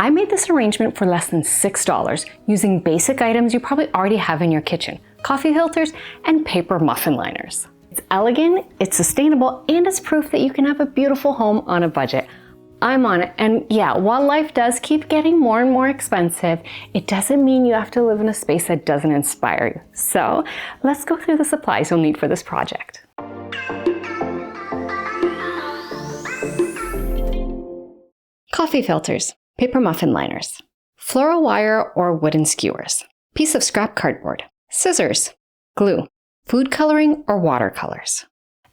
I made this arrangement for less than $6 using basic items you probably already have in your kitchen, coffee filters and paper muffin liners. It's elegant, it's sustainable, and it's proof that you can have a beautiful home on a budget. I'm on it, and yeah, while life does keep getting more and more expensive, it doesn't mean you have to live in a space that doesn't inspire you. So let's go through the supplies you'll need for this project. Coffee filters, paper muffin liners, floral wire or wooden skewers, piece of scrap cardboard, scissors, glue, food coloring or watercolors.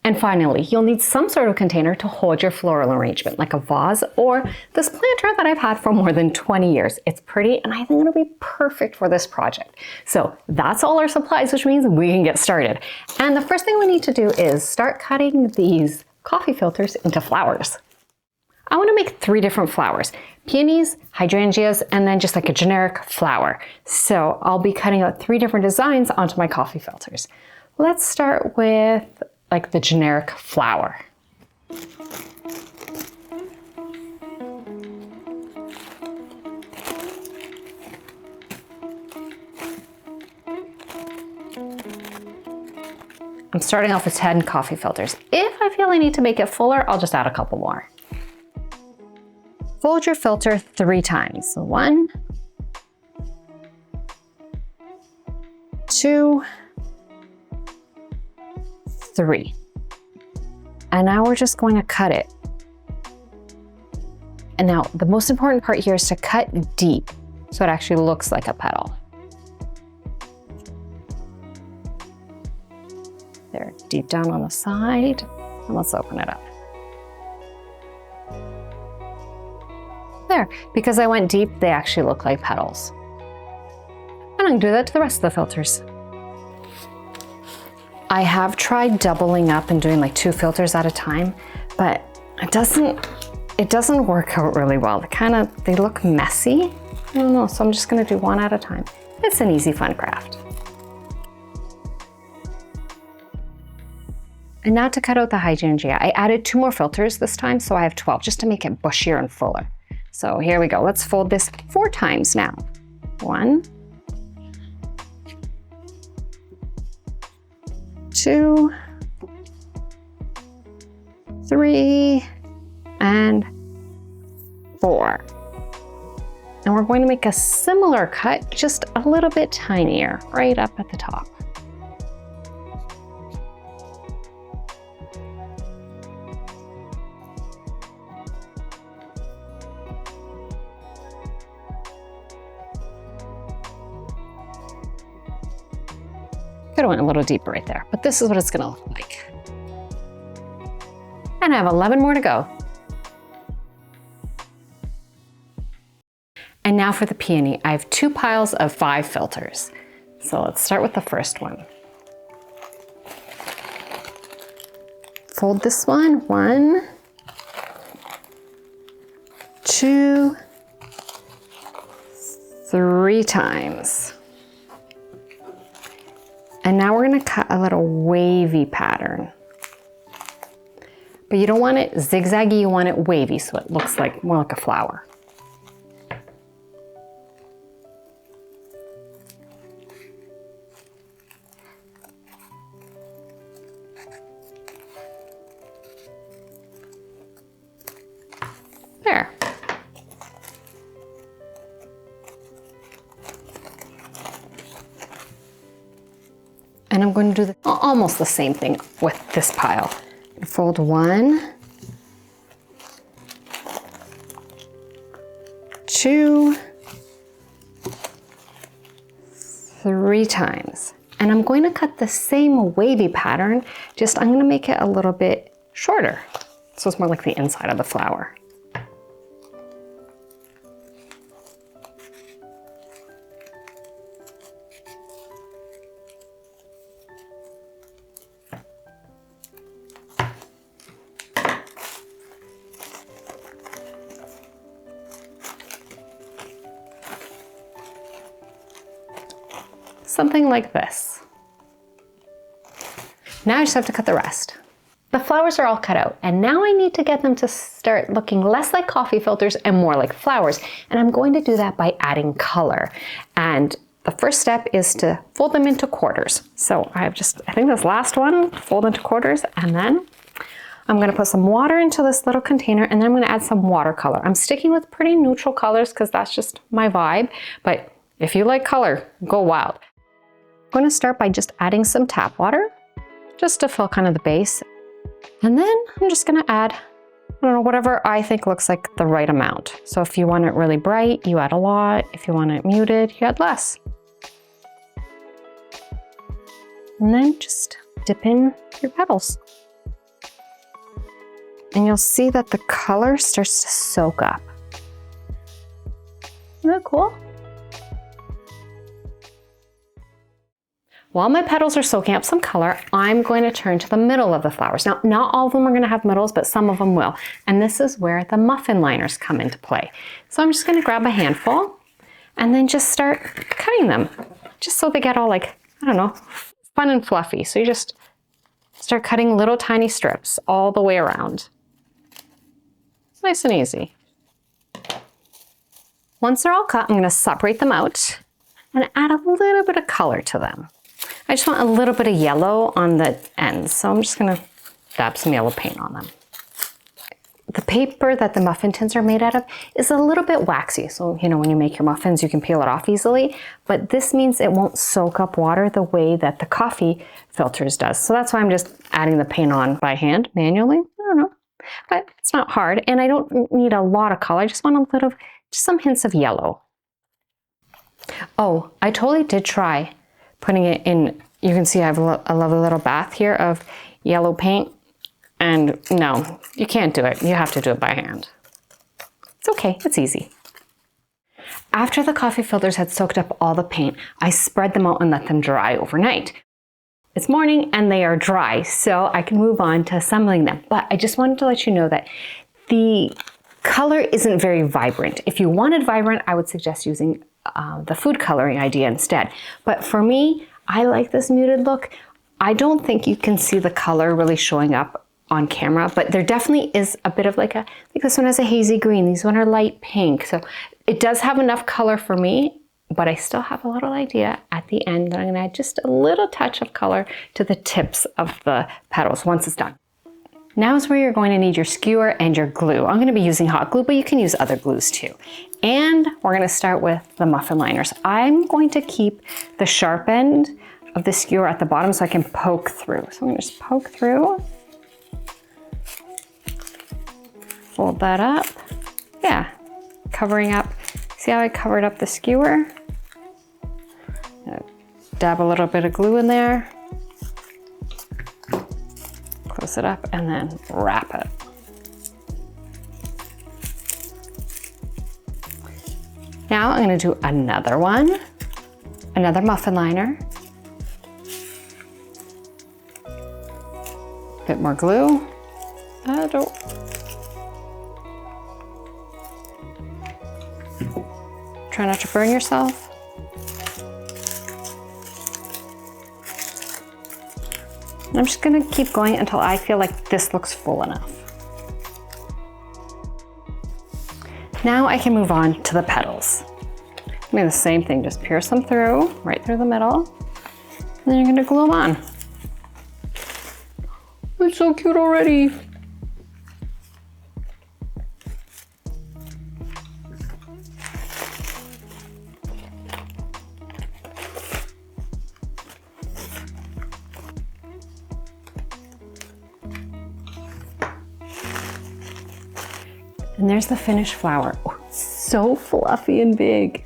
And finally, you'll need some sort of container to hold your floral arrangement, like a vase or this planter that I've had for more than 20 years. It's pretty and I think it'll be perfect for this project. So that's all our supplies, which means we can get started. And the first thing we need to do is start cutting these coffee filters into flowers. I want to make 3 different flowers: peonies, hydrangeas, and then just like a generic flower. So I'll be cutting out 3 different designs onto my coffee filters. Let's start with like the generic flower. I'm starting off with 10 coffee filters. If I feel I need to make it fuller, I'll just add a couple more. Fold your filter 3 times. 1, 2, 3. And now we're just going to cut it. And now the most important part here is to cut deep so it actually looks like a petal. There, deep down on the side. And let's open it up. There, because I went deep, they actually look like petals. And I'm gonna do that to the rest of the filters. I have tried doubling up and doing like 2 filters at a time, but it doesn't work out really well. They look messy. I don't know, so I'm just gonna do 1 at a time. It's an easy, fun craft. And now to cut out the hydrangea, I added 2 more filters this time, so I have 12, just to make it bushier and fuller. So here we go, let's fold this 4 times now. 1, 2, 3, and 4. And we're going to make a similar cut, just a little bit tinier, right up at the top. Could have went a little deeper right there, but this is what it's gonna look like. And I have 11 more to go. And now for the peony, I have 2 piles of 5 filters. So let's start with the first one. Fold this one, 1, 2, 3 times. And now we're gonna cut a little wavy pattern. But you don't want it zigzaggy, you want it wavy so it looks like more like a flower. There. And I'm going to do almost the same thing with this pile. Fold 1, 2, 3 times. And I'm going to cut the same wavy pattern, just I'm going to make it a little bit shorter. So it's more like the inside of the flower. Something like this. Now I just have to cut the rest. The flowers are all cut out, and now I need to get them to start looking less like coffee filters and more like flowers. And I'm going to do that by adding color. And the first step is to fold them into quarters. So I think this last one, fold into quarters, and then I'm gonna put some water into this little container, and then I'm gonna add some watercolor. I'm sticking with pretty neutral colors because that's just my vibe, but if you like color, go wild. I'm gonna start by just adding some tap water, just to fill kind of the base. And then I'm just gonna add, I don't know, whatever I think looks like the right amount. So if you want it really bright, you add a lot. If you want it muted, you add less. And then just dip in your petals. And you'll see that the color starts to soak up. Isn't that cool? While my petals are soaking up some color, I'm going to turn to the middle of the flowers. Now, not all of them are going to have middles, but some of them will. And this is where the muffin liners come into play. So I'm just going to grab a handful and then just start cutting them, just so they get all like, I don't know, fun and fluffy. So you just start cutting little tiny strips all the way around. It's nice and easy. Once they're all cut, I'm going to separate them out and add a little bit of color to them. I just want a little bit of yellow on the ends, so I'm just going to dab some yellow paint on them. The paper that the muffin tins are made out of is a little bit waxy, so you know when you make your muffins you can peel it off easily, but this means it won't soak up water the way that the coffee filters does. So that's why I'm just adding the paint on by hand, manually. I don't know, but it's not hard, and I don't need a lot of color. I just want just some hints of yellow. Oh, I totally did try putting it in. You can see I have a lovely little bath here of yellow paint, and no, you can't do it. You have to do it by hand. It's okay, it's easy. After the coffee filters had soaked up all the paint, I spread them out and let them dry overnight. It's morning and they are dry, so I can move on to assembling them. But I just wanted to let you know that the color isn't very vibrant. If you wanted vibrant, I would suggest using the food coloring idea instead. But for me, I like this muted look. I don't think you can see the color really showing up on camera, but there definitely is a bit of like this one has a hazy green, these one are light pink. So it does have enough color for me, but I still have a little idea at the end that I'm gonna add just a little touch of color to the tips of the petals once it's done. Now is where you're going to need your skewer and your glue. I'm going to be using hot glue, but you can use other glues too. And we're going to start with the muffin liners. I'm going to keep the sharp end of the skewer at the bottom so I can poke through. So I'm going to just poke through. Fold that up. Yeah, covering up. See how I covered up the skewer? Dab a little bit of glue in there. Close it up and then wrap it. Now I'm going to do another one, another muffin liner. Bit more glue. Try not to burn yourself. I'm just going to keep going until I feel like this looks full enough. Now I can move on to the petals. I'm doing the same thing, just pierce them through, right through the middle, and then you're going to glue them on. It's so cute already. And there's the finished flower. Oh, so fluffy and big.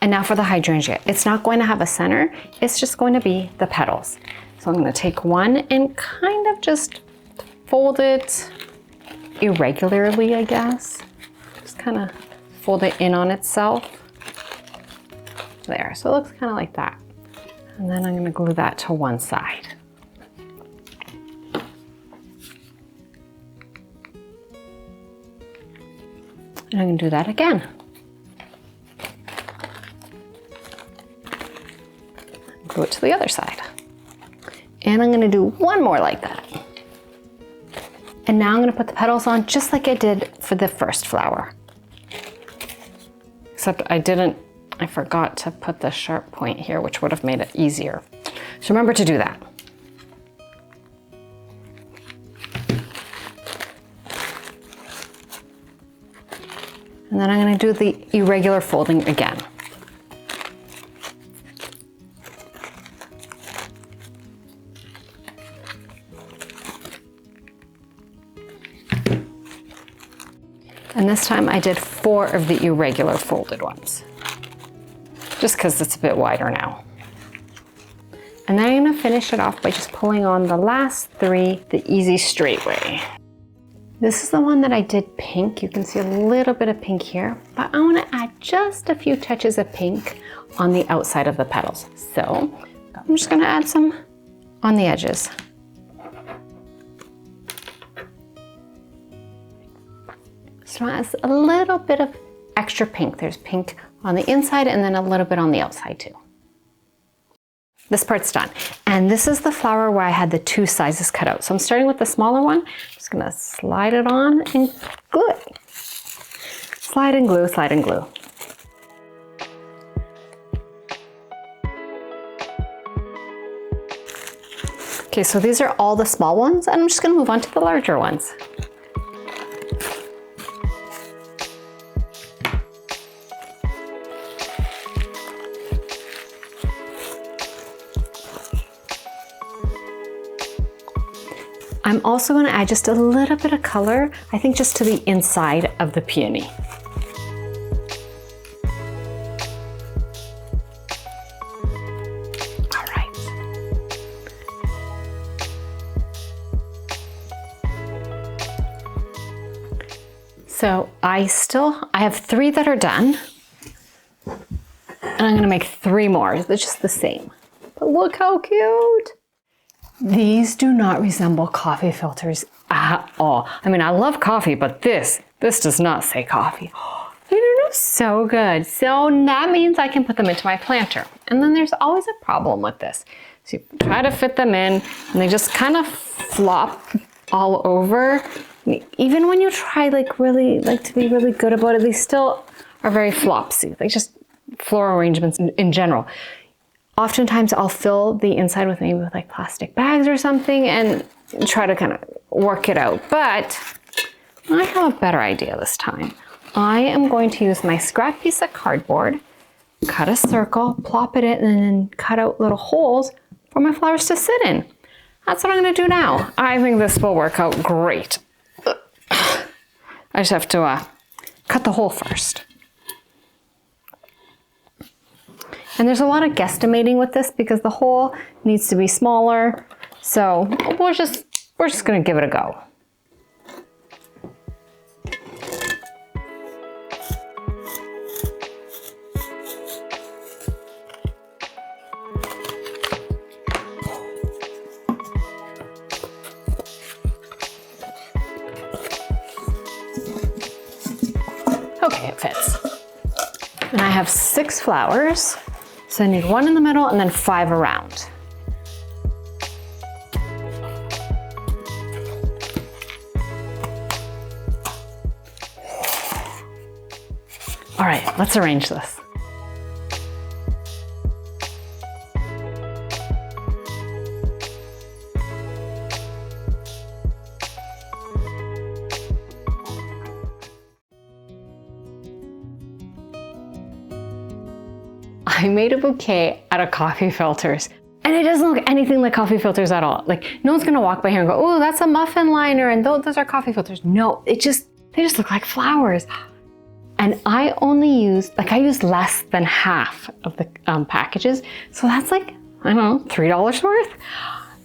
And now for the hydrangea. It's not going to have a center, it's just going to be the petals. So I'm going to take one and kind of just fold it irregularly, I guess. Just kind of fold it in on itself. There, so it looks kind of like that. And then I'm going to glue that to one side. And I'm going to do that again. Glue it to the other side. And I'm going to do one more like that. And now I'm gonna put the petals on just like I did for the first flower. Except I forgot to put the sharp point here, which would have made it easier. So remember to do that. And then I'm gonna do the irregular folding again. And this time I did 4 of the irregular folded ones, just because it's a bit wider now. And then I'm gonna finish it off by just pulling on the last 3 the easy straight way. This is the one that I did pink. You can see a little bit of pink here, but I wanna add just a few touches of pink on the outside of the petals. So I'm just gonna add some on the edges. So it has a little bit of extra pink. There's pink on the inside and then a little bit on the outside too. This part's done. And this is the flower where I had the 2 sizes cut out. So I'm starting with the smaller one. I'm just gonna slide it on and glue it. Slide and glue, slide and glue. Okay, so these are all the small ones and I'm just gonna move on to the larger ones. I'm also going to add just a little bit of color, I think just to the inside of the peony. All right. So I have 3 that are done, and I'm going to make 3 more. They're just the same. But look how cute. These do not resemble coffee filters at all. I mean, I love coffee, but this does not say coffee. They look so good. So that means I can put them into my planter. And then there's always a problem with this. So you try to fit them in and they just kind of flop all over. Even when you try to be really good about it, they still are very flopsy. Like just floral arrangements in general. Oftentimes I'll fill the inside with maybe with like plastic bags or something and try to kind of work it out. But I have a better idea this time. I am going to use my scrap piece of cardboard, cut a circle, plop it in, and then cut out little holes for my flowers to sit in. That's what I'm gonna do now. I think this will work out great. I just have to cut the hole first. And there's a lot of guesstimating with this because the hole needs to be smaller. So we're just gonna give it a go. Okay, it fits. And I have 6 flowers. So I need 1 in the middle and then 5 around. All right, let's arrange this. I made a bouquet out of coffee filters and it doesn't look anything like coffee filters at all. Like no one's gonna walk by here and go, oh, that's a muffin liner and those are coffee filters. No, they just look like flowers. And I used less than half of the packages. So that's like, I don't know, $3 worth.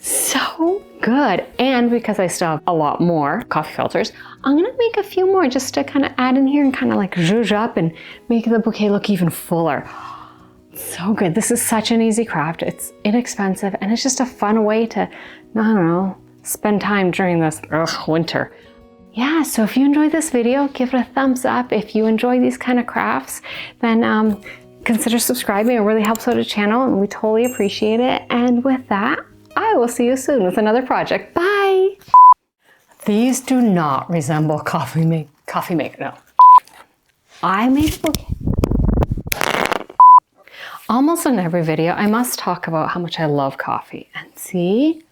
So good. And because I still have a lot more coffee filters, I'm gonna make a few more just to kind of add in here and kind of like zhuzh up and make the bouquet look even fuller. So good. This is such an easy craft. It's inexpensive and it's just a fun way to, I don't know, spend time during this winter. Yeah, so if you enjoyed this video, give it a thumbs up. If you enjoy these kind of crafts, then consider subscribing. It really helps out the channel and we totally appreciate it. And with that, I will see you soon with another project. Bye! These do not resemble coffee maker, no. I made a bouquet. Almost in every video, I must talk about how much I love coffee. And see,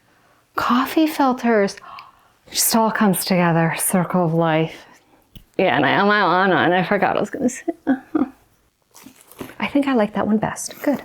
coffee filters, it just all comes together, circle of life. Yeah, and I forgot I was gonna say. I think I like that one best. Good.